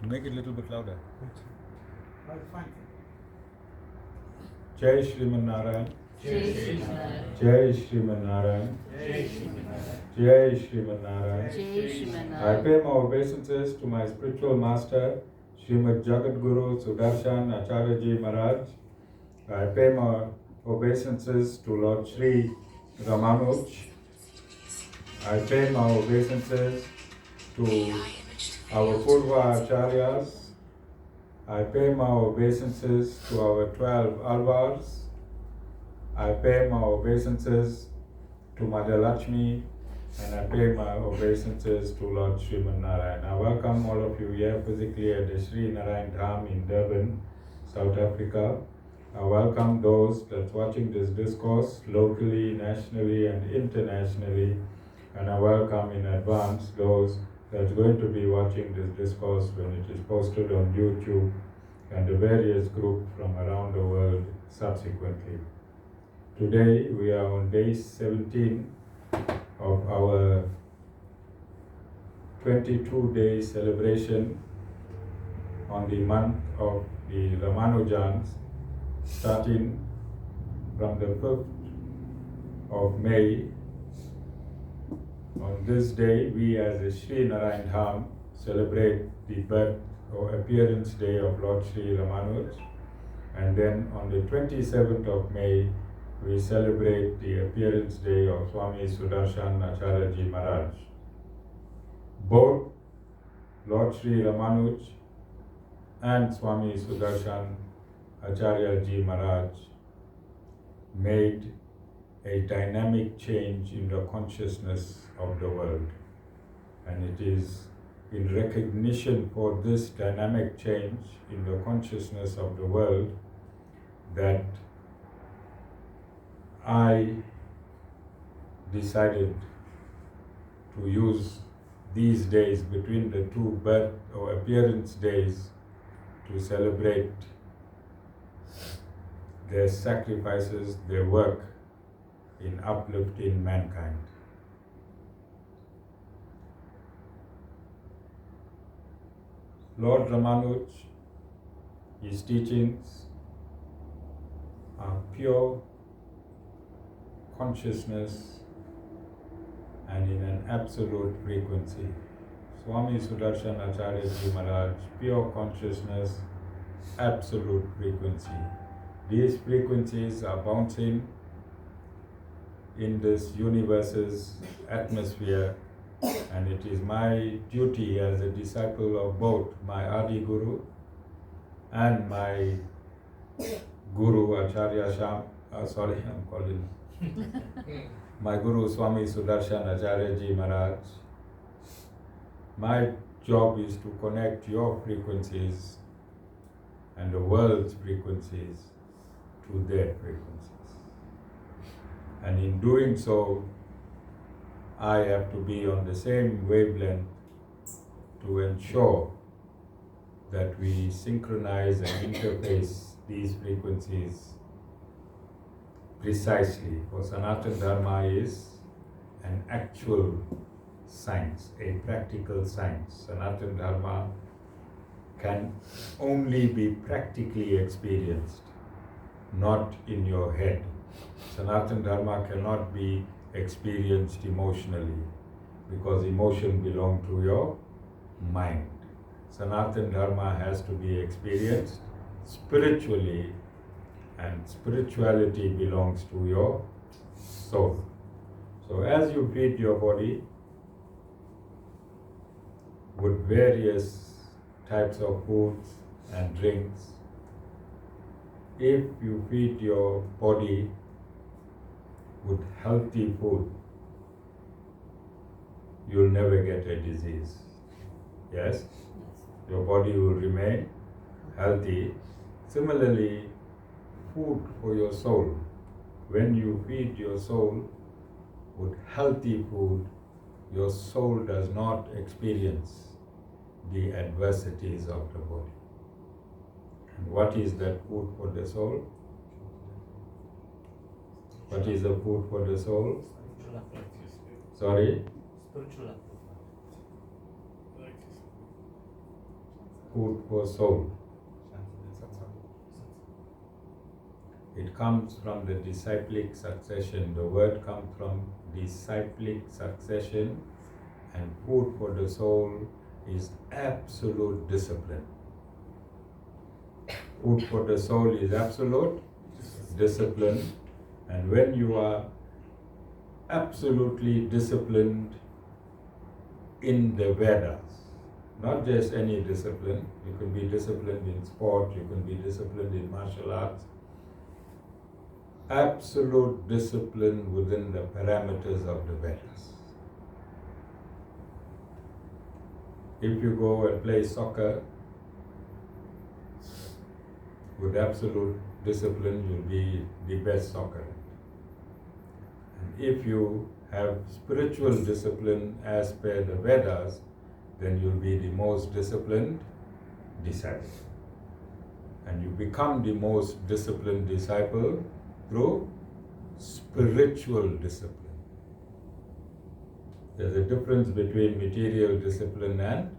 Make it a little bit louder. Fine. Jai Shriman Narayan. Jai Shri Narayan. Jai Shriman Narayan. Jai Shri Narayan. Jai Shriman Narayan. Jai Shri I Narayan. pay my obeisances to my spiritual master, Srimad Jagat Guru Sudarshan Acharyaji Maharaj. I pay my obeisances to Lord Sri Ramanuj. I pay my obeisances to our Purva Acharyas. I pay my obeisances to our 12 Alvars. I pay my obeisances to Mother Lakshmi, and I pay my obeisances to Lord Sriman Narayan. I welcome all of you here physically at the Sri Narayan Dham in Durban, South Africa. I welcome those that's watching this discourse locally, nationally, and internationally. And I welcome in advance those that's going to be watching this discourse when it is posted on YouTube and the various groups from around the world subsequently. Today we are on day 17 of our 22-day celebration on the month of the Ramanujans, starting from the 5th of May. On this day, we as the Sri Narayan Dham celebrate the birth or appearance day of Lord Sri Ramanuj, and then on the 27th of May, we celebrate the appearance day of Swami Sudarshan Acharyaji Maharaj. Both Lord Sri Ramanuj and Swami Sudarshan Acharyaji Maharaj made a dynamic change in the consciousness of the world. And it is in recognition for this dynamic change in the consciousness of the world that I decided to use these days between the two birth or appearance days to celebrate their sacrifices, their work in uplifting mankind. Lord Ramanuj, his teachings are pure consciousness and in an absolute frequency. Swami Sudarshan Acharyaji Maharaj, pure consciousness, absolute frequency. These frequencies are bouncing in this universe's atmosphere, and it is my duty as a disciple of both my Adi Guru and my Guru Acharya Shyam, my Guru Swami Sudarshan Acharyaji Maharaj. My job is to connect your frequencies and the world's frequencies to their frequencies. And in doing so, I have to be on the same wavelength to ensure that we synchronize and interface these frequencies precisely. For Sanatana Dharma is an actual science, a practical science. Sanatana Dharma can only be practically experienced, not in your head. Sanatana Dharma cannot be experienced emotionally because emotion belongs to your mind. Sanatana Dharma has to be experienced spiritually, and spirituality belongs to your soul. So as you feed your body with various types of foods and drinks, if you feed your body with healthy food, you'll never get a disease. Yes? Your body will remain healthy. Similarly, food for your soul. When you feed your soul with healthy food, your soul does not experience the adversities of the body. And what is that food for the soul? What is the food for the soul? Sorry? Spiritual food for soul. It comes from the disciplic succession. The word comes from disciplic succession, and food for the soul is absolute discipline. Food for the soul is absolute discipline, and when you are absolutely disciplined in the Vedas, not just any discipline, you can be disciplined in sport, you can be disciplined in martial arts, absolute discipline within the parameters of the Vedas. If you go and play soccer with absolute discipline, you'll be the best soccer. And if you have spiritual discipline as per the Vedas, then you'll be the most disciplined disciple. And you become the most disciplined disciple through spiritual discipline. There's a difference between material discipline and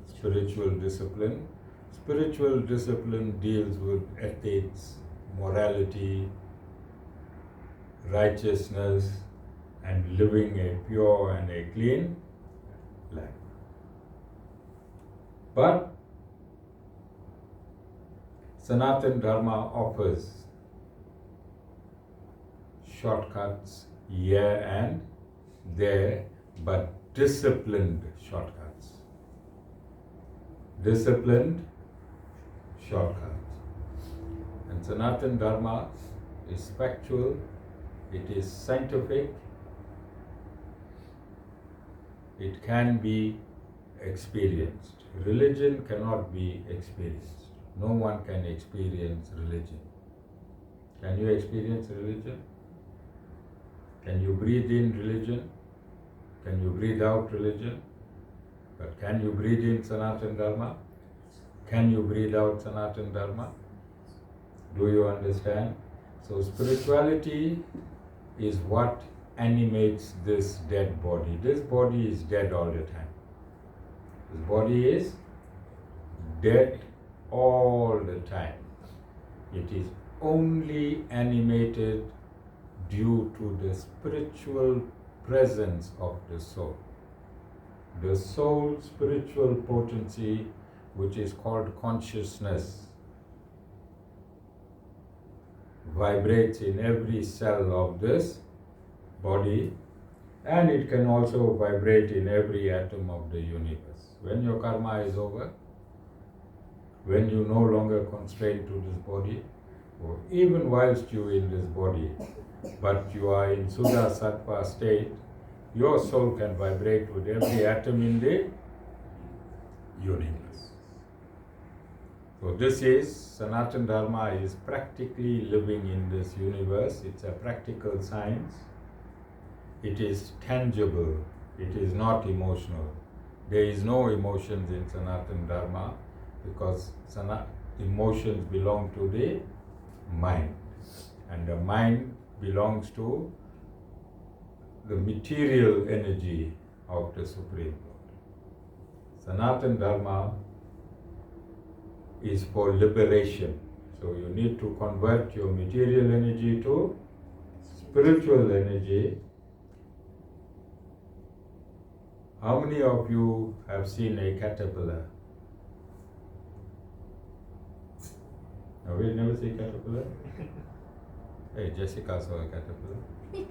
spiritual discipline. Spiritual discipline deals with ethics, morality, righteousness, and living a pure and a clean life. But Sanatana Dharma offers shortcuts here and there, but disciplined shortcuts. Disciplined shortcuts. And Sanatana Dharma is factual, it is scientific, it can be experienced. Religion cannot be experienced. No one can experience religion. Can you experience religion? Can you breathe in religion? Can you breathe out religion? But can you breathe in Sanatana Dharma? Can you breathe out Sanatana Dharma? Do you understand? So spirituality is what animates this dead body. This body is dead all the time. This body is dead all the time. It is only animated due to the spiritual presence of the soul. The soul's spiritual potency, which is called consciousness, vibrates in every cell of this body, and it can also vibrate in every atom of the universe. When your karma is over, when you no longer constrained to this body, or even whilst you're in this body, but you are in Suddha Sattva state, your soul can vibrate with every atom in the universe. So this is, Sanatana Dharma is practically living in this universe. It's a practical science. It is tangible. It is not emotional. There is no emotions in Sanatana Dharma because emotions belong to the mind. And the mind belongs to the material energy of the Supreme Lord. Sanatana Dharma is for liberation. So you need to convert your material energy to spiritual energy. How many of you have seen a caterpillar? Have you never seen a caterpillar? Hey, Jessica saw a caterpillar.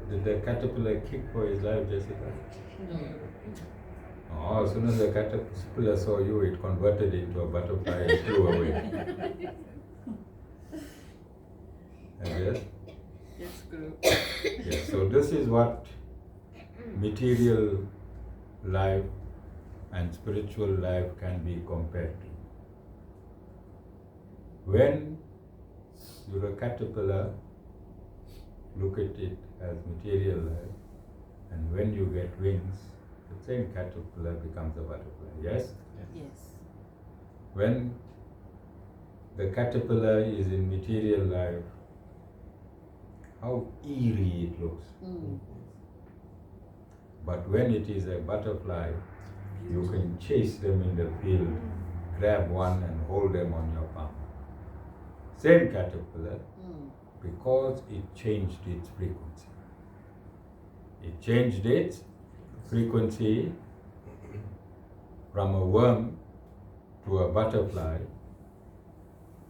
Did the caterpillar kick for his life, Jessica? No. Oh, as soon as the caterpillar saw you, it converted into a butterfly and flew away. Yes? Yes, Guru. Yes, so this is what material life and spiritual life can be compared to. When you're a caterpillar, look at it as material life, and when you get wings, the same caterpillar becomes a butterfly. Yes? Yes. When the caterpillar is in material life, how eerie it looks. Mm. But when it is a butterfly, You can chase them in the field, grab one and hold them on your palm. Same caterpillar, because it changed its frequency. It changed its frequency from a worm to a butterfly,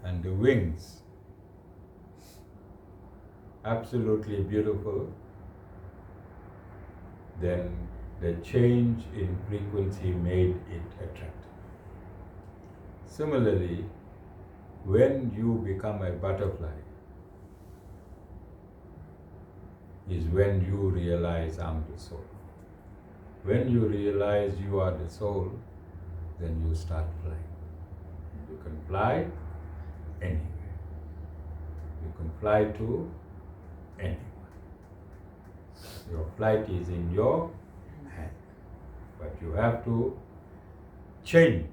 and the wings, absolutely beautiful. Then the change in frequency made it attractive. Similarly, when you become a butterfly, is when you realize I'm the soul. When you realize you are the soul, then you start flying. You can fly anywhere. You can fly to anyone. Your flight is in your hand. But you have to change.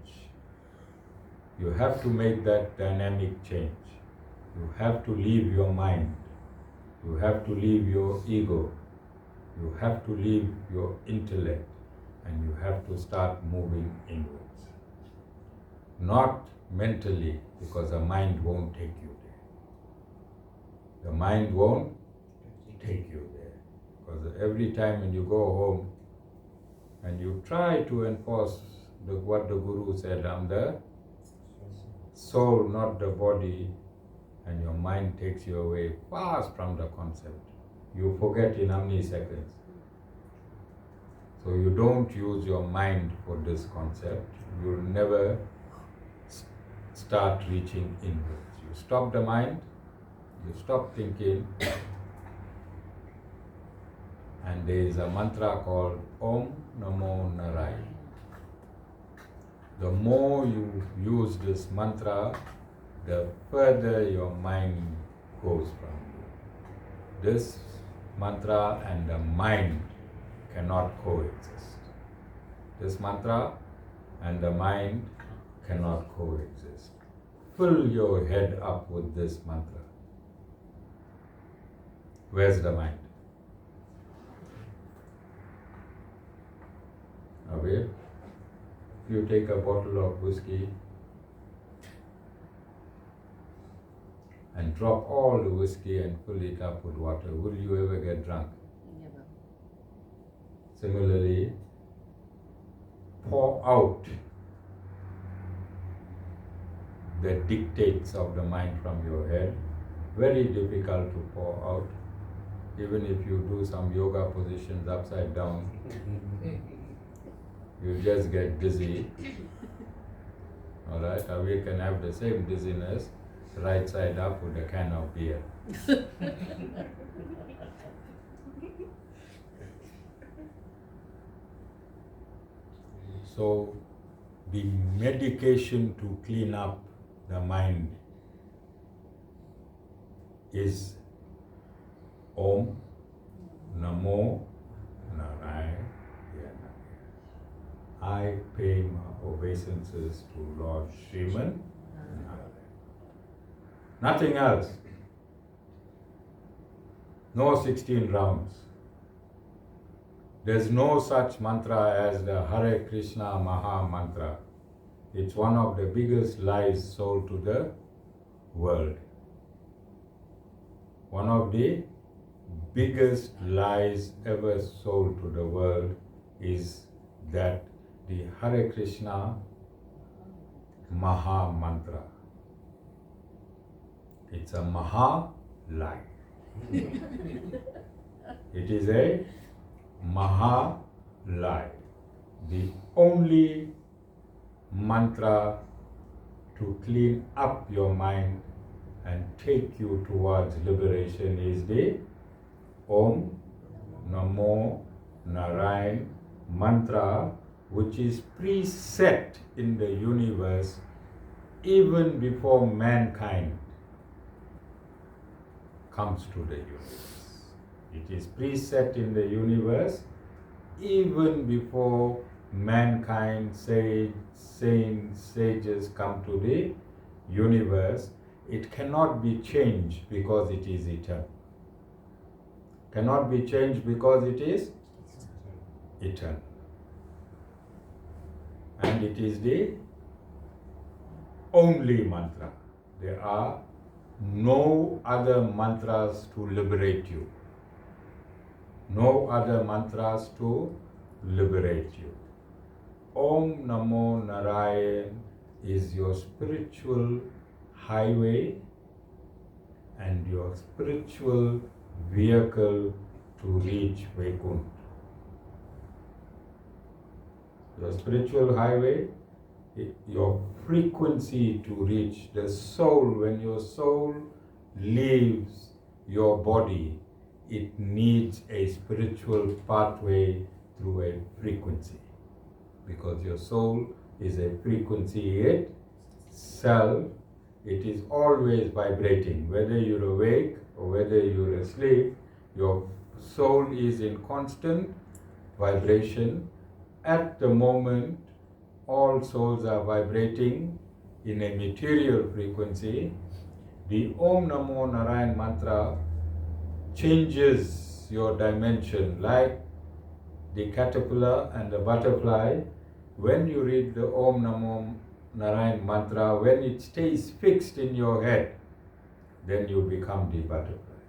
You have to make that dynamic change. You have to leave your mind. You have to leave your ego. You have to leave your intellect. And you have to start moving inwards. Not mentally, because the mind won't take you there. The mind won't take you there. Because every time when you go home and you try to enforce what the Guru said, I'm the soul, not the body, and your mind takes you away fast from the concept. You forget in how many seconds. So you don't use your mind for this concept. You'll never start reaching inwards. You stop the mind, you stop thinking, and there is a mantra called Om Namo Narayan. The more you use this mantra, the further your mind goes from you. This mantra and the mind cannot coexist. This mantra and the mind cannot coexist. Fill your head up with this mantra. Where's the mind? Away. If you take a bottle of whiskey and drop all the whiskey and fill it up with water, will you ever get drunk? Never. Similarly, pour out the dictates of the mind from your head. Very difficult to pour out. Even if you do some yoga positions upside down, you just get dizzy. Alright, or we can have the same dizziness right side up with a can of beer. So, the medication to clean up the mind is Om Namo Narayan. I pay my obeisances to Lord Sriman Narayan. Nothing else. No 16 rounds. There's no such mantra as the Hare Krishna Maha Mantra. It's one of the biggest lies sold to the world. One of the biggest lies ever sold to the world is that the Hare Krishna Maha Mantra. It's a Maha lie. It is a Maha lie. The only mantra to clean up your mind and take you towards liberation is the Om Namo Narayan mantra, which is preset in the universe even before mankind comes to the universe. It is preset in the universe even before mankind, saints, sages come to the universe. It cannot be changed because it is eternal. Cannot be changed because it is eternal. and it is the only mantra. There are no other mantras to liberate you. No other mantras to liberate you. Om Namo Narayan is your spiritual highway and your spiritual vehicle to reach Vaikuntha. Your spiritual highway, your frequency to reach the soul. When your soul leaves your body, it needs a spiritual pathway through a frequency. Because your soul is a frequency itself. It is always vibrating. Whether you're awake or whether you're asleep, your soul is in constant vibration. At the moment, all souls are vibrating in a material frequency. The Om Namo Narayan mantra changes your dimension like the caterpillar and the butterfly. When you read the Om Namo Narayan mantra, when it stays fixed in your head, then you become the butterfly.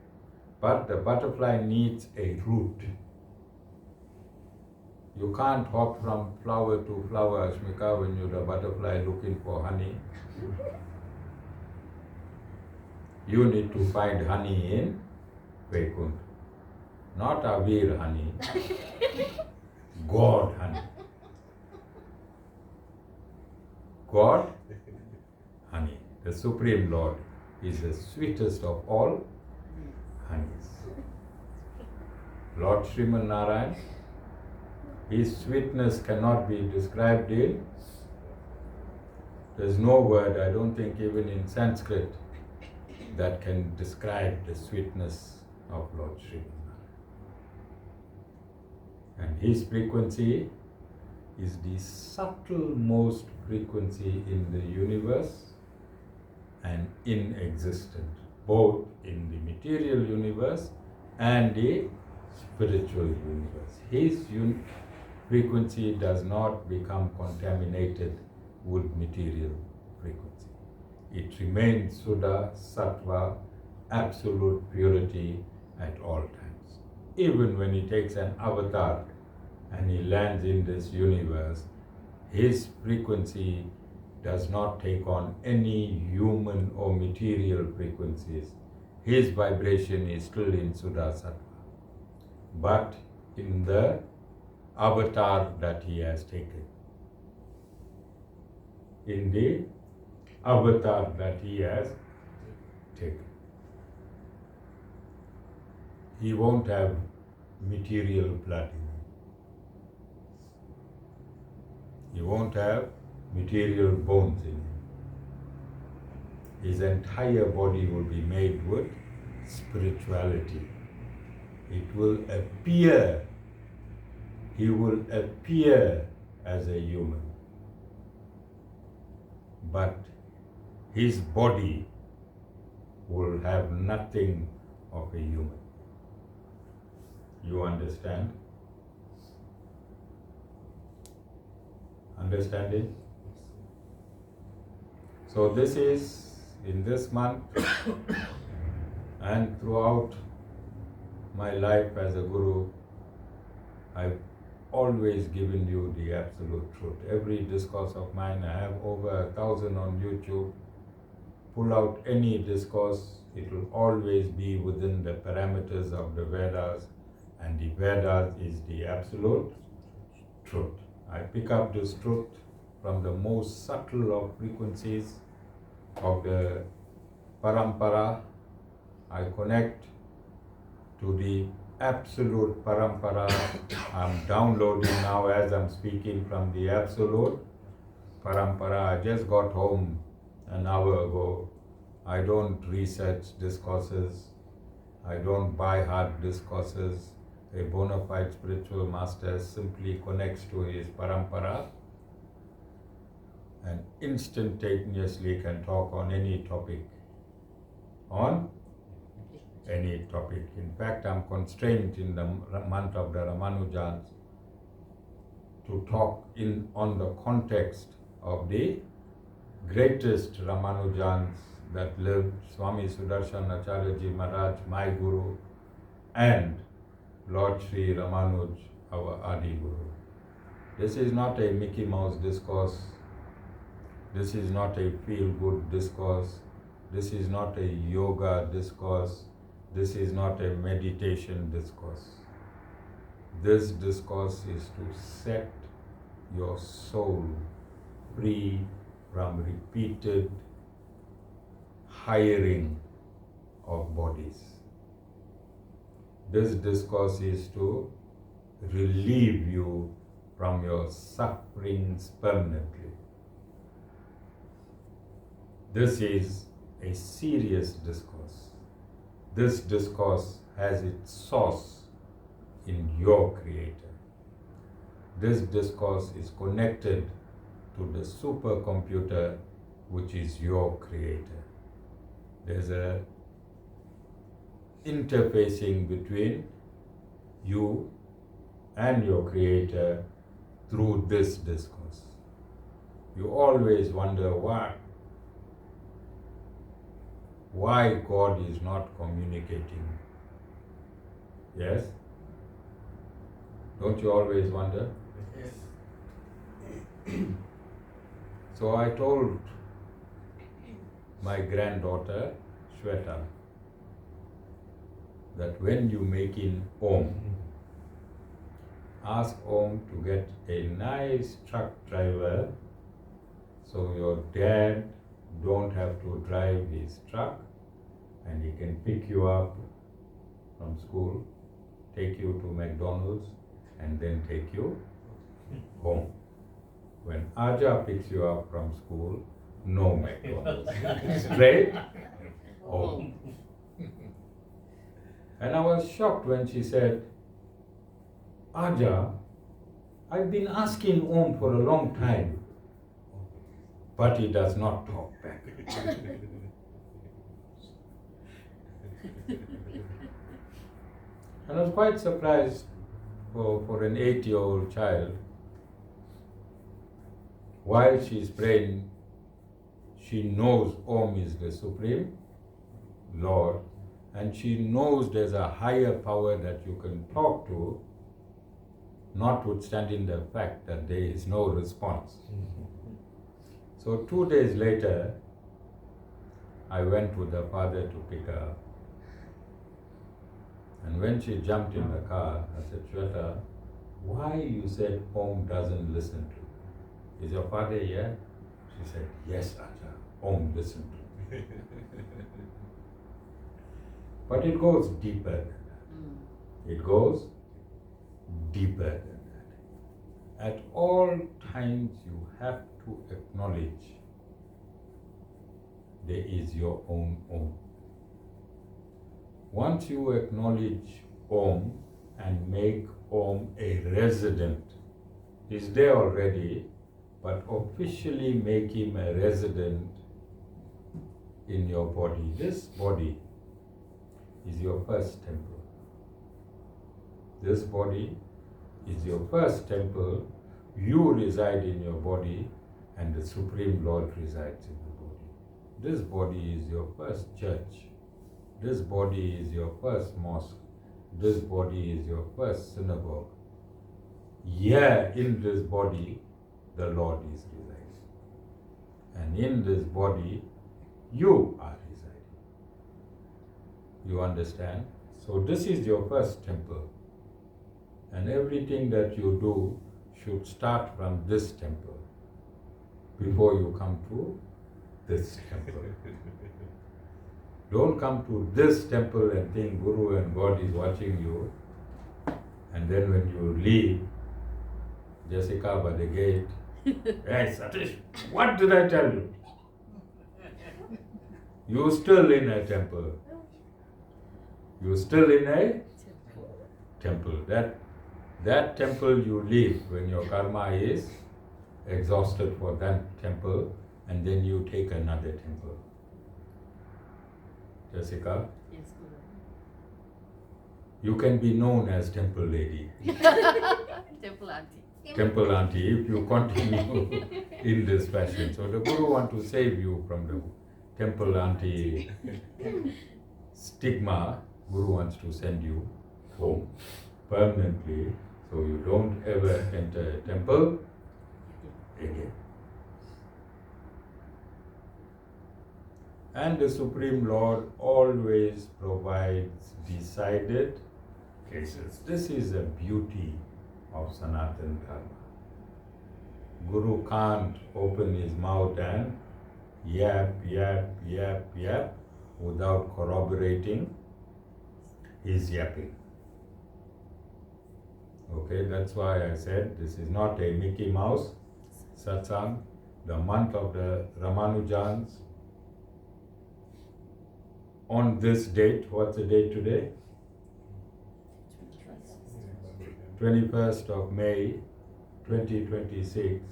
But the butterfly needs a root. You can't hop from flower to flower, Ashmika, when you're the butterfly looking for honey. You need to find honey in Vaikuntha. Not Avir honey, God honey. God honey. The Supreme Lord is the sweetest of all honeys. Lord Sriman Narayan, his sweetness cannot be described in, there's no word, I don't think even in Sanskrit, that can describe the sweetness of Lord Sriman Narayan. And his frequency is the subtlemost frequency in the universe and in existence, both in the material universe and the spiritual universe. His frequency does not become contaminated with material frequency. It remains Suddha, Sattva, absolute purity at all times. Even when he takes an avatar and he lands in this universe, his frequency does not take on any human or material frequencies. His vibration is still in Suddha Sattva, but in the avatar that he has taken. In the avatar that he has taken. He won't have material blood in him. He won't have material bones in him. His entire body will be made with spirituality. It will appear, he will appear as a human. But his body will have nothing of a human. You understand? Understanding? So this is, in this month and throughout my life as a guru, I've always given you the absolute truth. Every discourse of mine, I have over 1,000 on YouTube. Pull out any discourse, it will always be within the parameters of the Vedas, and the Vedas is the absolute truth. I pick up this truth from the most subtle of frequencies of the Parampara. I connect to the absolute Parampara. I'm downloading now as I'm speaking from the absolute Parampara. I just got home an hour ago. I don't research discourses. I don't buy hard discourses. A bona fide spiritual master simply connects to his Parampara and instantaneously can talk on any topic. On any topic. In fact, I'm constrained in the month of the Ramanujans to talk on the context of the greatest Ramanujans that lived, Swami Sudarshan, Acharyaji Maharaj, my Guru, and Lord Sri Ramanuj, our Adi Guru. This is not a Mickey Mouse discourse. This is not a feel-good discourse. This is not a yoga discourse. This is not a meditation discourse. This discourse is to set your soul free from repeated hiring of bodies. This discourse is to relieve you from your sufferings permanently. This is a serious discourse. This discourse has its source in your Creator. This discourse is connected to the supercomputer which is your Creator. There's a interfacing between you and your Creator through this discourse. You always wonder why God is not communicating. Yes? Don't you always wonder? Yes. So I told my granddaughter, Shweta, that when you make in Om, ask Om to get a nice truck driver so your dad don't have to drive his truck and he can pick you up from school, take you to McDonald's and then take you home. When Aja picks you up from school, no McDonald's. Straight home. And I was shocked when she said, Aja, I've been asking Om for a long time, but he does not talk back. And I was quite surprised for an 8-year-old child. While she's praying, she knows Om is the Supreme Lord, and she knows there's a higher power that you can talk to, notwithstanding the fact that there is no response. So 2 days later, I went with the father to pick her up. And when she jumped in the car, I said, Shweta, why you said Om doesn't listen to you? Is your father here? She said, yes, Acha, Om listen to me. But it goes deeper than that. It goes deeper than that. At all times you have to acknowledge there is your own Om. Once you acknowledge Om and make Om a resident, he's there already, but officially make him a resident in your body. This body is your first temple. This body is your first temple. You reside in your body and the Supreme Lord resides in the body. This body is your first church. This body is your first mosque. This body is your first synagogue. Here in this body, the Lord is residing. And in this body, you are residing. You understand? So this is your first temple. And everything that you do should start from this temple before you come to this temple. Don't come to this temple and think Guru and God is watching you. And then when you leave, Jessica by the gate, hey Satish, what did I tell you? You're still in a temple. You're still in a temple. That temple you leave when your karma is exhausted for that temple, and then you take another temple. Jessica? Yes, Guru. You can be known as Temple Lady. Temple auntie. temple auntie if you continue in this fashion. So the Guru wants to save you from the temple auntie stigma. Guru wants to send you home permanently, so you don't ever enter a temple again. And the Supreme Lord always provides decided cases. This is the beauty of Sanatana Dharma. Guru can't open his mouth and yap without corroborating his yapping. Okay, that's why I said this is not a Mickey Mouse satsang. The month of the Ramanujans on this date, what's the date today? 21st of May 2026.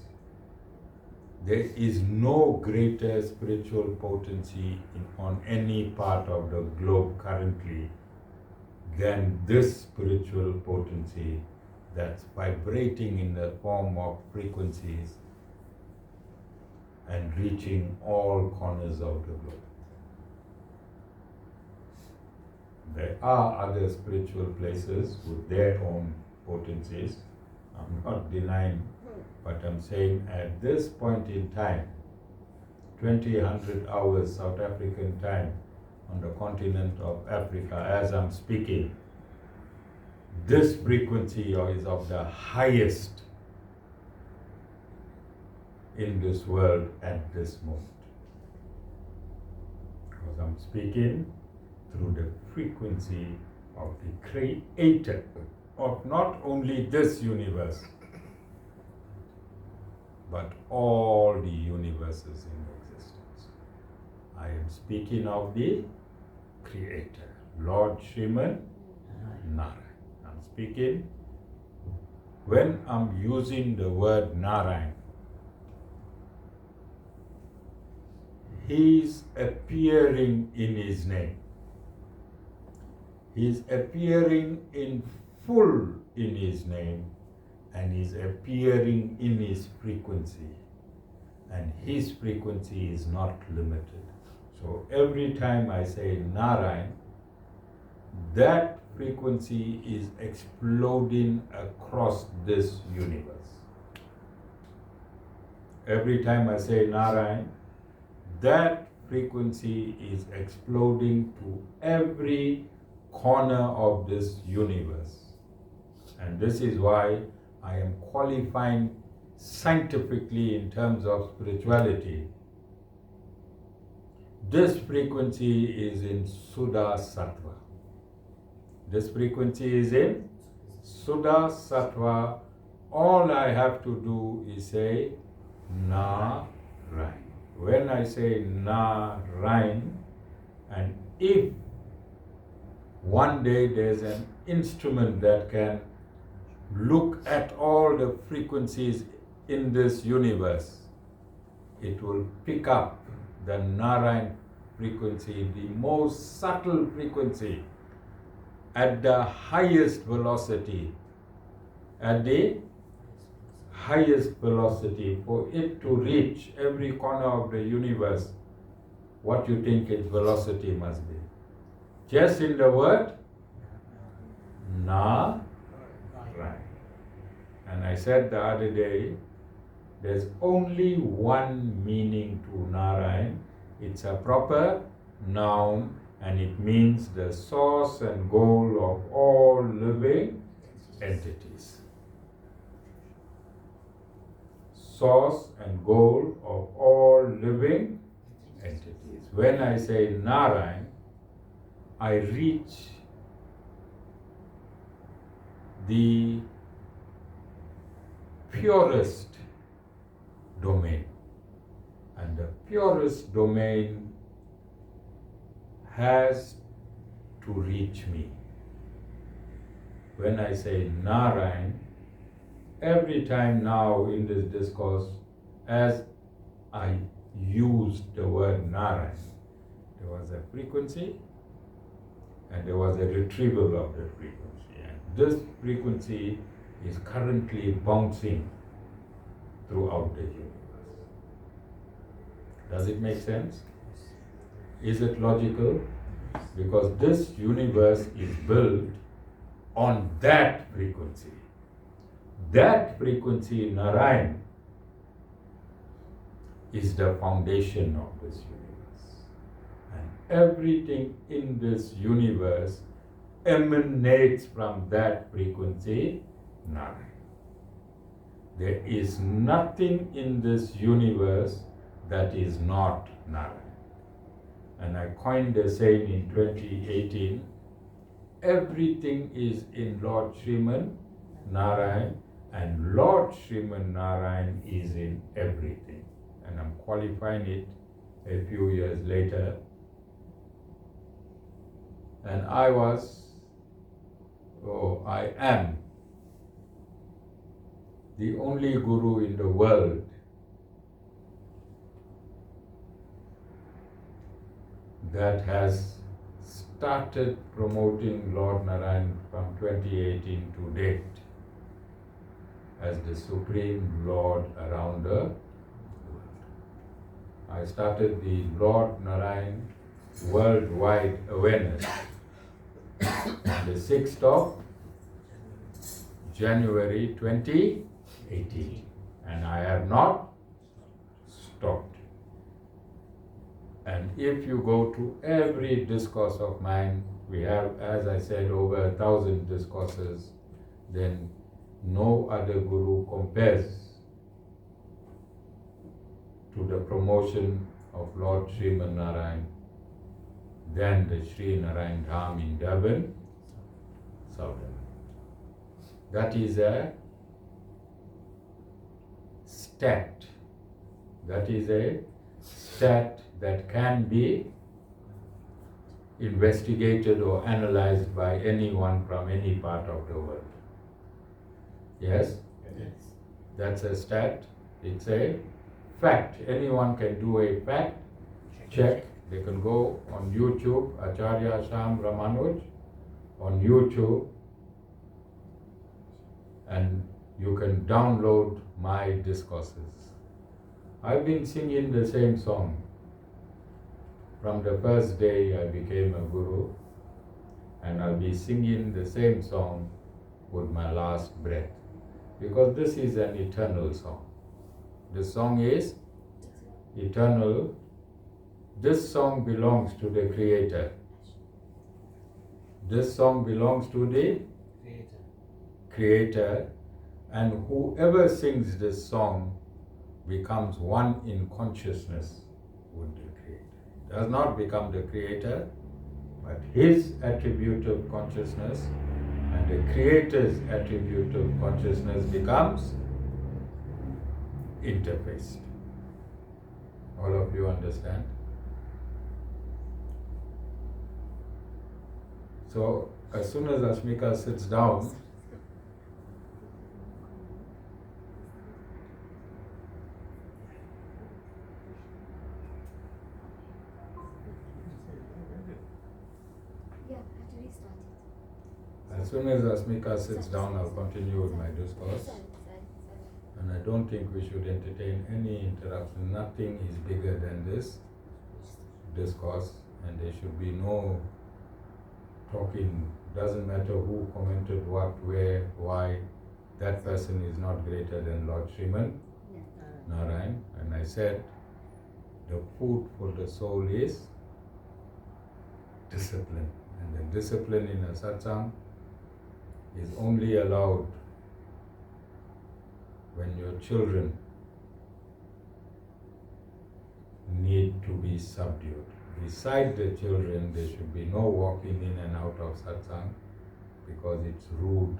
There is no greater spiritual potency on any part of the globe currently than this spiritual potency that's vibrating in the form of frequencies and reaching all corners of the globe. There are other spiritual places with their own potencies. I'm not denying, but I'm saying at this point in time, 2000 hours South African time on the continent of Africa, as I'm speaking, this frequency is of the highest in this world at this moment. Because I'm speaking through the frequency of the Creator of not only this universe, but all the universes in existence. I am speaking of the Creator, Lord Sriman Narayan. I'm speaking, when I'm using the word Narayan, He's appearing in His name. He's appearing in full in His name, and He's appearing in His frequency. And His frequency is not limited. So every time I say Narayan, that frequency is exploding across this universe. Every time I say Narayan, that frequency is exploding to every corner of this universe. And this is why I am qualifying scientifically in terms of spirituality. This frequency is in Sudarshan. This frequency is in Sudarshan. All I have to do is say Narayan. When I say Narayan, and if one day there's an instrument that can look at all the frequencies in this universe, it will pick up the Narayan frequency, the most subtle frequency, at the highest velocity, at the highest velocity, for it to reach every corner of the universe. What you think its velocity must be? Just in the word Narayan. And I said the other day, there's only one meaning to Narayan. It's a proper noun, and it means the source and goal of all living entities. Source and goal of all living entities. When I say Narayan, I reach the purest domain. And the purest domain has to reach me. When I say Narayan, every time now in this discourse, as I used the word Narayan, there was a frequency and there was a retrieval of the frequency. And this frequency is currently bouncing throughout the universe. Does it make sense? Is it logical? Because this universe is built on that frequency. That frequency, Narayan, is the foundation of this universe. And everything in this universe emanates from that frequency, Narayan. There is nothing in this universe that is not Narayan. And I coined a saying in 2018, everything is in Lord Sriman Narayan, and Lord Sriman Narayan is in everything. And I'm qualifying it a few years later. And I am the only guru in the world that has started promoting Lord Narayan from 2018 to date as the Supreme Lord around the world. I started the Lord Narayan Worldwide Awareness on the 6th of January 2018, and I have not stopped. And if you go to every discourse of mine, we have, as I said, over 1,000 discourses, then no other guru compares to the promotion of Lord Sriman Narayan than the Sri Narayan Dham in Durban, South Africa. That is a stat. That is a stat that can be investigated or analyzed by anyone from any part of the world. Yes? Yes. That's a stat. It's a fact. Anyone can do a fact check. They can go on YouTube, Acharya Shyam Ramanuj, on YouTube, and you can download my discourses. I've been singing the same song from the first day I became a guru, and I'll be singing the same song with my last breath, because this is an eternal song. The song is eternal. This song belongs to the Creator. This song belongs to the Creator, and whoever sings this song becomes one in consciousness with the Creator. Does not become the Creator, but his attribute of consciousness and the Creator's attribute of consciousness becomes interfaced. All of you understand? So as soon as Ashmika sits down, I'll continue with my discourse. And I don't think we should entertain any interruption. Nothing is bigger than this discourse, and there should be no talking. Doesn't matter who commented what, where, why. That person is not greater than Lord Sriman Narayan. And I said, the food for the soul is discipline. And the discipline in a satsang is only allowed when your children need to be subdued. Beside the children, there should be no walking in and out of satsang, because it's rude.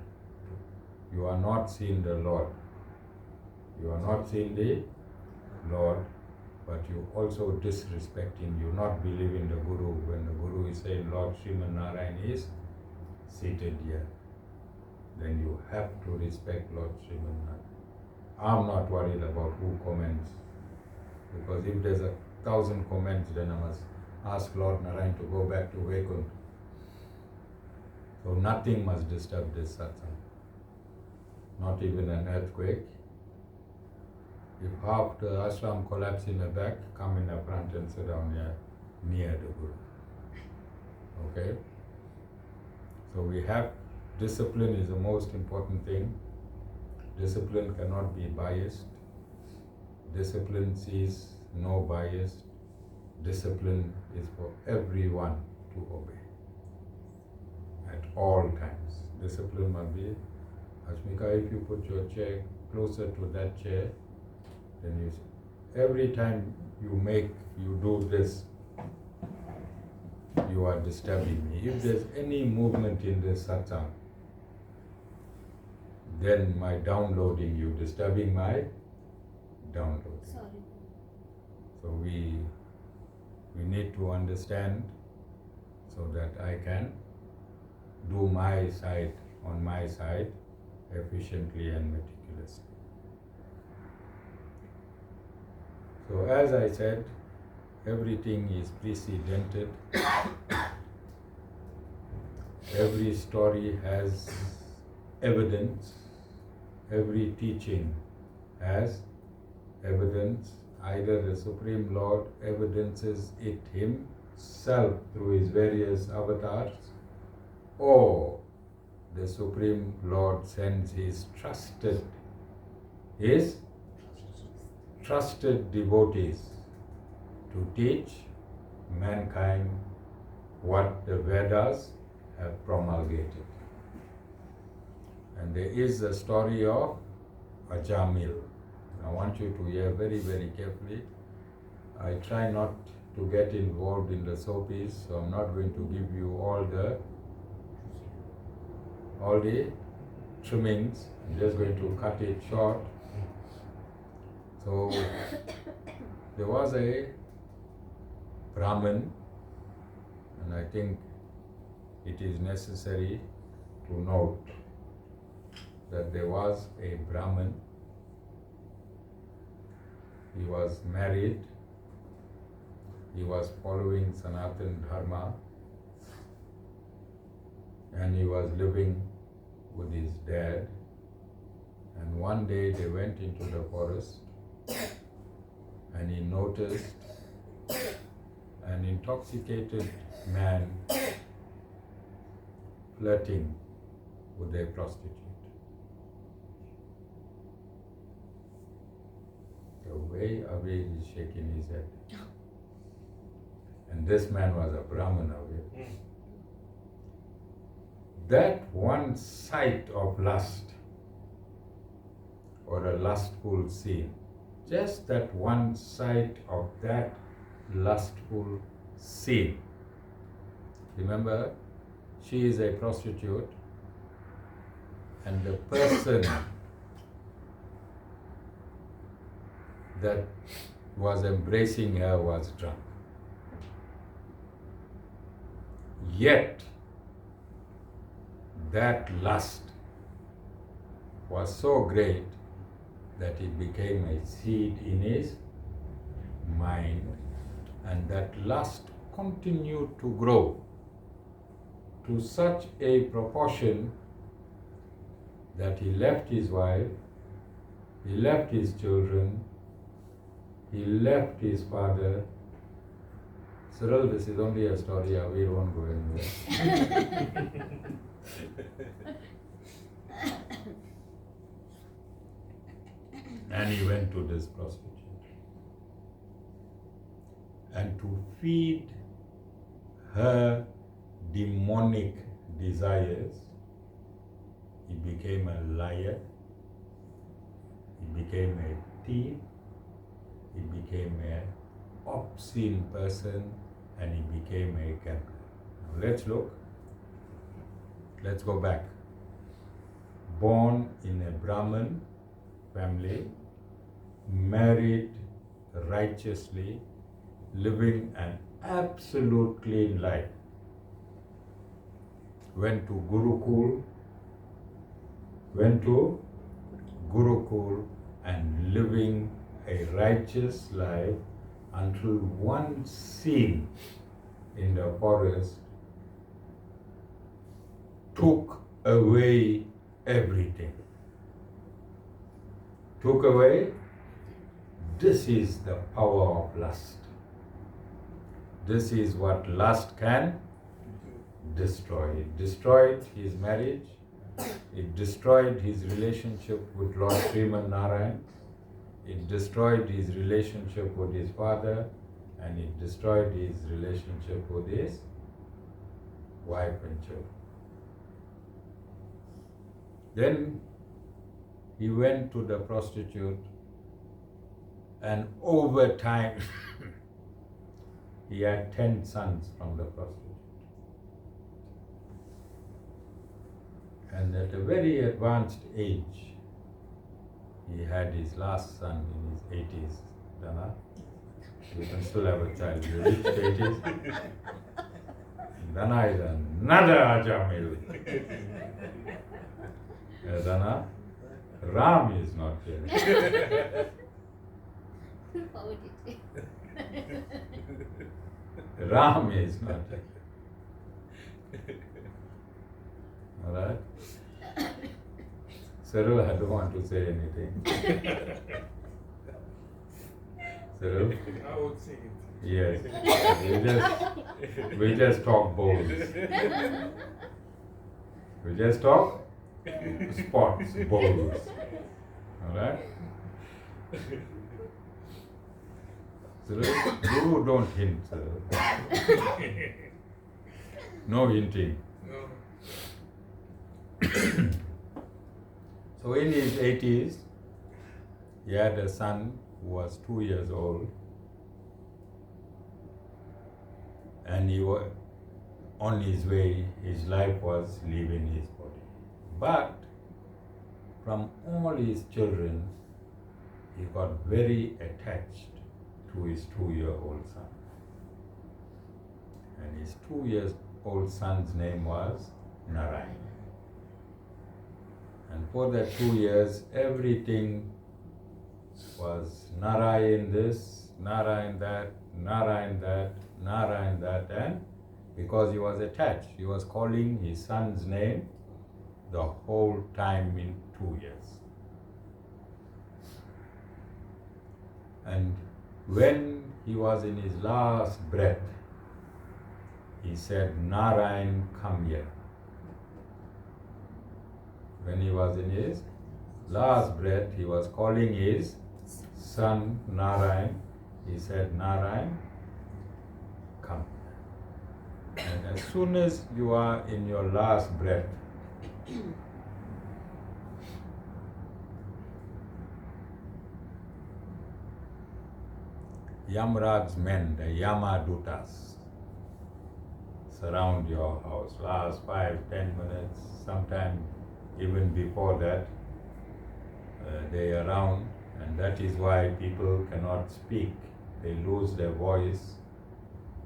You are not seeing the Lord. You are not seeing the Lord, but you also disrespecting, you not believing the Guru when the Guru is saying Lord Sriman Narayan is seated here. Then you have to respect Lord Sriman Narayan. I'm not worried about who comments, because if there's 1,000 comments, then I must ask Lord Narayan to go back to Vaikuntha. So nothing must disturb this satsang. not even an earthquake. If half the ashram collapse in the back, come in the front and sit down here near the Guru. Okay? So we have, discipline is the most important thing. Discipline cannot be biased. Discipline sees no bias. Discipline is for everyone to obey at all times. Discipline must be, Ashmika, if you put your chair closer to that chair, then you, every time you do this, you are disturbing me. If there's any movement in this satsang, then my downloading, you disturbing my downloading. Sorry. So we need to understand so that I can do my side on my side efficiently and meticulously. So as I said, everything is precedented. Every story has evidence. Every teaching has evidence. Either the Supreme Lord evidences it himself through his various avatars, or the Supreme Lord sends his trusted devotees to teach mankind what the Vedas have promulgated. And there is a story of Ajamil. I want you to hear very, very carefully. I try not to get involved in the soapies, so I'm not going to give you all the trimmings. I'm just going to cut it short. So there was a Brahmin, and I think it is necessary to note that there was a Brahmin. He was married, he was following Sanatana Dharma, and he was living with his dad. And one day they went into the forest, and he noticed an intoxicated man flirting with a prostitute. The way Abhi is shaking his head. And this man was a Brahmana. That one sight of lust, or a lustful scene, just that one sight of that lustful scene. Remember, she is a prostitute, and the person that was embracing her was drunk. Yet, that lust was so great that it became a seed in his mind, and that lust continued to grow to such a proportion that he left his wife, he left his children, he left his father. Cyril, this is only a story, we won't go anywhere. And he went to this prostitute. And to feed her demonic desires, he became a liar, he became a thief, he became an obscene person, and he became a gambler. Now let's look. Let's go back. Born in a Brahmin family, married righteously, living an absolute clean life. Went to Gurukul and living a righteous life until one scene in the forest took away everything. took away. This is the power of lust. This is what lust can destroy. It destroyed his marriage. It destroyed his relationship with Lord Sri Narayan. It destroyed his relationship with his father, and it destroyed his relationship with his wife and children. Then he went to the prostitute, and over time he had 10 sons from the prostitute. And at a very advanced age, he had his last son in his 80s. Dana, you can still have a child. You reached 80s. Dana is another Ajamil. Dana, Ram is not here. Ram is not here. Alright? Cyril, I don't want to say anything. Cyril? I would say it. Yes. We just talk bowls. We just talk spots, bowls. Alright? Cyril, you don't hint, Cyril. No hinting. No. So in his 80s, he had a son who was 2 years old, and he was on his way. His life was leaving his body. But from all his children, he got very attached to his 2-year-old son. And his 2-year-old son's name was Narayan. And for that 2 years, everything was Narayan this, Narayan that, Narayan that, Narayan that, and because he was attached, he was calling his son's name the whole time in 2 years. And when he was in his last breath, he said, Narayan, come here. When he was in his last breath, he was calling his son Narayan. He said, Narayan, come. And as soon as you are in your last breath, Yamraj's men, the Yamadutas, surround your house. Last 5-10 minutes, sometime even before that, they are around, and that is why people cannot speak. They lose their voice.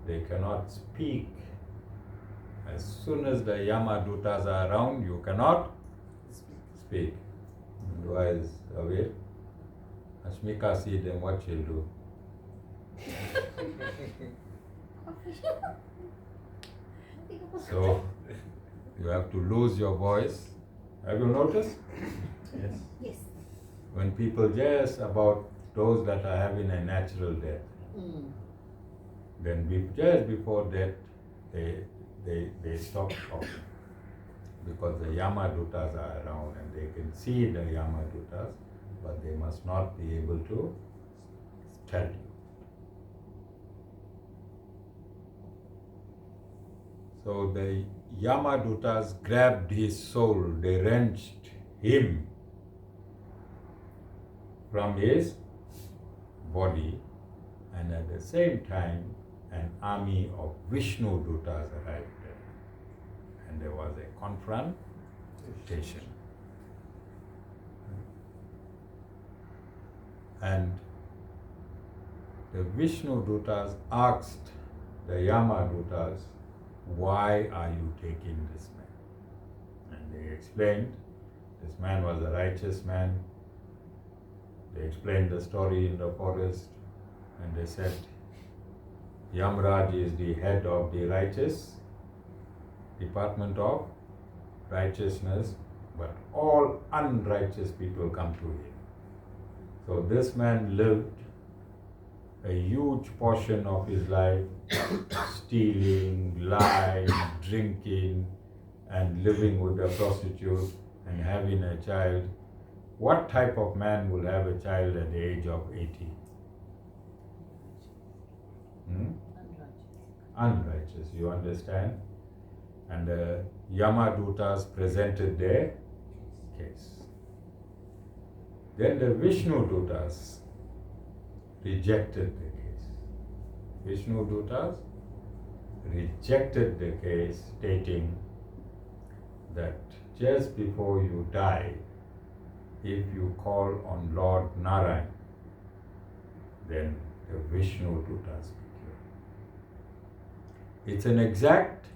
They cannot speak. As soon as the Yamadutas are around, you cannot speak. Otherwise, away. Ashmika see them, what she'll do. So, you have to lose your voice. Have you noticed? Yes. Yes. When people just about those that are having a natural death, then just before death, they stop talking. Because the Yamadutas are around and they can see the Yamadutas, but they must not be able to tell you. So the Yamadutas grabbed his soul, they wrenched him from his body, and at the same time an army of Vishnu Dutas arrived there. And there was a confrontation. And the Vishnu Dutas asked the Yamadutas, why are you taking this man? And they explained, this man was a righteous man. They explained the story in the forest, and they said, Yamraj is the head of the righteous, department of righteousness, but all unrighteous people come to him. So this man lived a huge portion of his life stealing, lying, drinking, and living with a prostitute and having a child. What type of man will have a child at the age of 80? Unrighteous, you understand? And the Yamadutas presented their case. Then the Vishnu Dutas rejected the case. Vishnu Dutas rejected the case, stating that just before you die, if you call on Lord Narayan, then the Vishnu Dutas be cured. It's an exact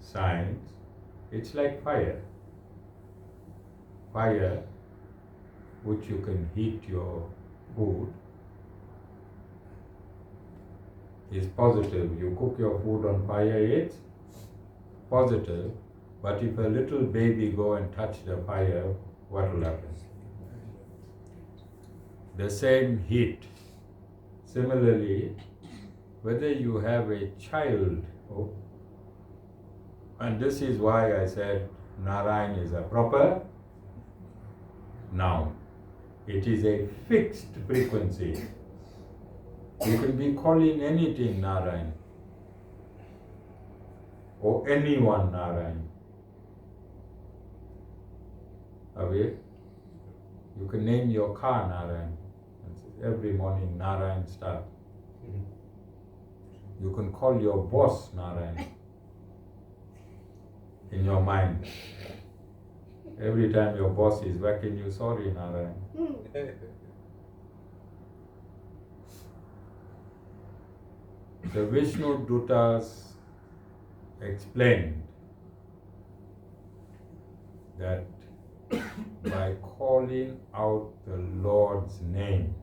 science. It's like fire. Fire, which you can heat your food, is positive. You cook your food on fire, it's positive. But if a little baby go and touch the fire, what will happen? The same heat. Similarly, whether you have a child, and this is why I said Narayan is a proper noun. It is a fixed frequency. You can be calling anything Narayan, or anyone Narayan. Okay? You can name your car Narayan. Every morning Narayan start. You can call your boss Narayan in your mind. Every time your boss is whacking you, sorry Narayan. The Vishnu Dutas explained that by calling out the Lord's name,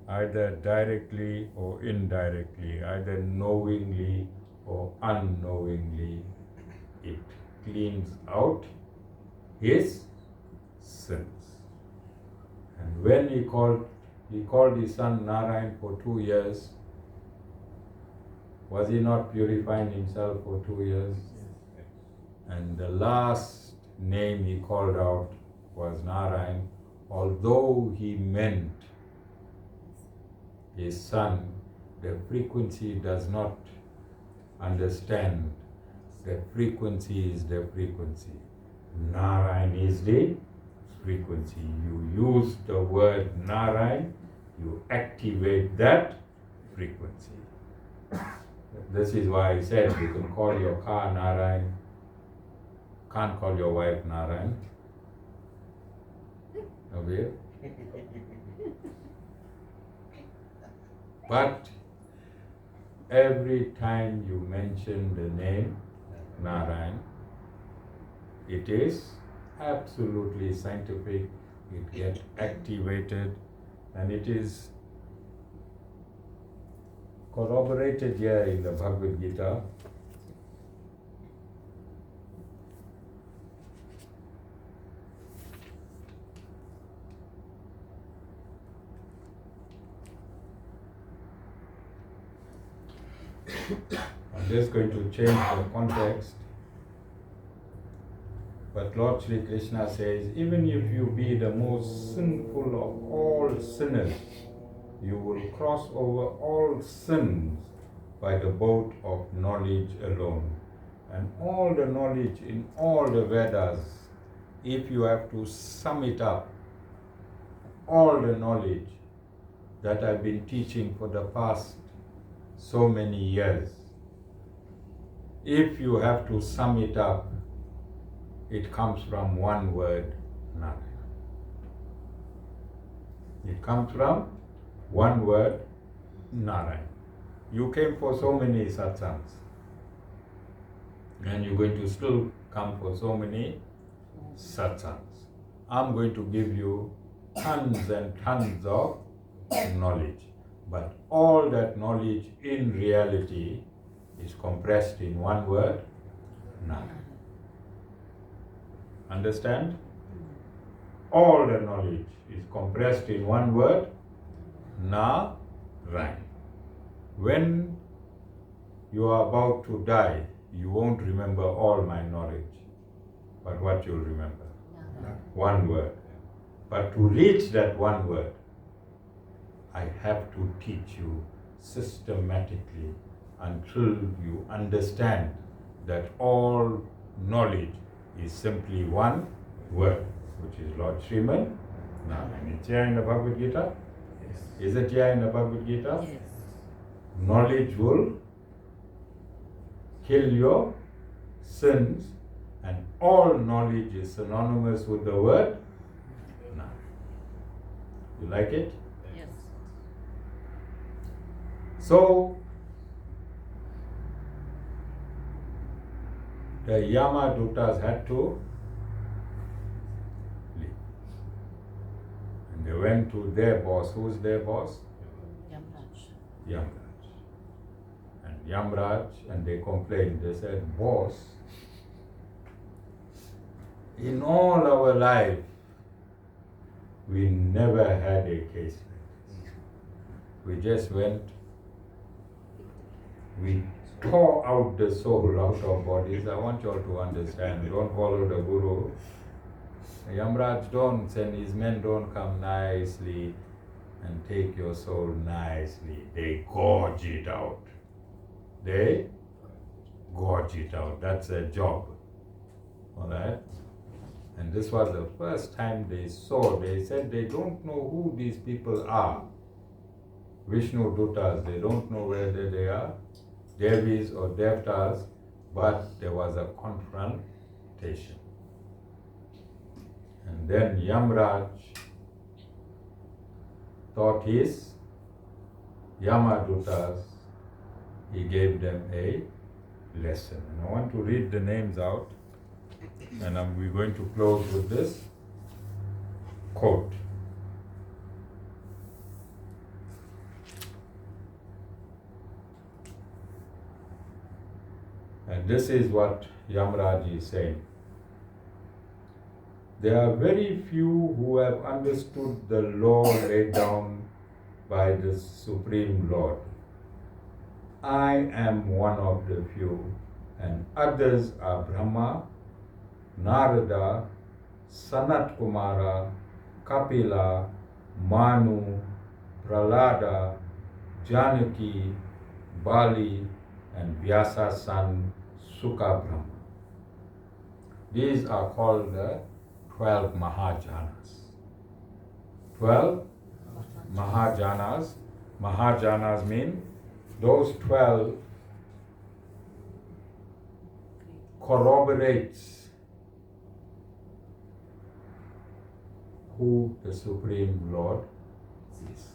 either directly or indirectly, either knowingly or unknowingly, it cleans out his sins. And when he called his son Narayan for 2 years. Was he not purifying himself for 2 years? And the last name he called out was Narayan, although he meant his son, the frequency does not understand. The frequency is the frequency. Narayan is the frequency. You use the word Narayan, you activate that frequency. This is why I said you can call your car Narayan, can't call your wife Narayan. Okay? But every time you mention the name Narayan, it is absolutely scientific, it gets activated, and it is corroborated here in the Bhagavad Gita. I'm just going to change the context. But Lord Sri Krishna says, even if you be the most sinful of all sinners, you will cross over all sins by the boat of knowledge alone. And all the knowledge in all the Vedas, if you have to sum it up, all the knowledge that I've been teaching for the past so many years, if you have to sum it up, it comes from one word, Narayan. It comes from one word, Narayan. You came for so many satsangs, and you're going to still come for so many satsangs. I'm going to give you tons and tons of knowledge, but all that knowledge in reality is compressed in one word, Narayan. Understand? all the knowledge is compressed in one word, Narayan. When you are about to die, you won't remember all my knowledge, but what you'll remember? One word. But to reach that one word, I have to teach you systematically until you understand that all knowledge is simply one word, which is Lord Sriman Narayan. It's here in the Bhagavad Gita? Yes. Is it here in the Bhagavad Gita? Yes. Knowledge will kill your sins, and all knowledge is synonymous with the word Narayan. You like it? Yes. So, the Yamadutas had to leave. And they went to their boss. Who's their boss? Yamraj. Yamraj. And Yamraj, and they complained. They said, boss, in all our life, we never had a case like this. We just went, we tore out the soul out of bodies. I want you all to understand, don't follow the guru. Yamraj don't send his men, don't come nicely and take your soul nicely. They gorge it out. They gorge it out. That's their job. Alright? And this was the first time they saw, they said they don't know who these people are. Vishnu Dutas, they don't know whether they are Devis or Devtas, but there was a confrontation. And then Yamraj taught his Yamadutas, he gave them a lesson. And I want to read the names out, and we're going to close with this quote. And this is what Yamraj is saying. There are very few who have understood the law laid down by the Supreme Lord. I am one of the few, and others are Brahma, Narada, Sanat Kumara, Kapila, Manu, Prahlada, Janaki, Bali, and Vyasa's son Sukha Brahma. These are called the 12 Mahajanas. 12 Mahajanas. Mahajanas mean those 12 corroborates who the Supreme Lord is.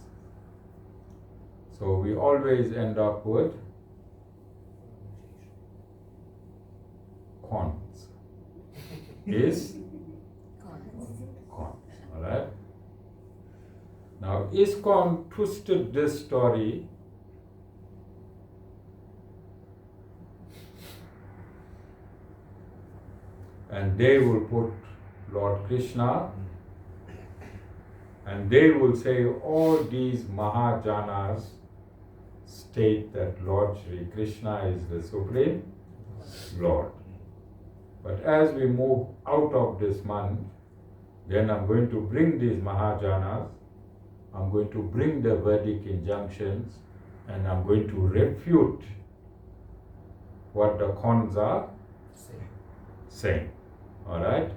So we always end up with cons. Is cons. Alright? Now ISKCON twisted this story and they will put Lord Krishna and they will say all these Mahajanas state that Lord Sri Krishna is the Supreme Lord. But as we move out of this month, then I'm going to bring these Mahajanas, I'm going to bring the Vedic injunctions, and I'm going to refute what the cons are saying. Alright?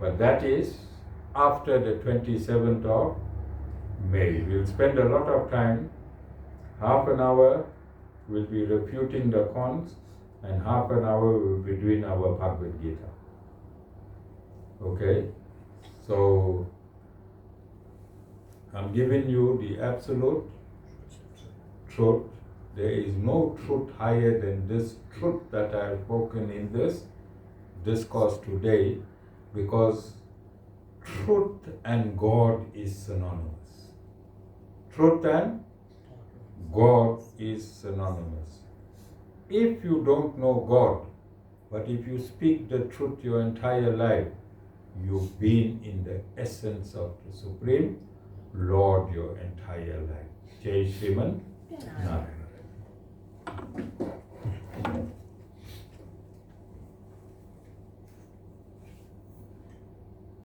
But that is after the 27th of May. We'll spend a lot of time, half an hour we'll be refuting the cons, and half an hour we'll be doing our Bhagavad Gita. Okay? So, I'm giving you the absolute truth. There is no truth higher than this truth that I have spoken in this discourse today, because truth and God is synonymous. Truth and God is synonymous. If you don't know God, but if you speak the truth your entire life, you've been in the essence of the Supreme Lord your entire life. Jai Shriman Narayan.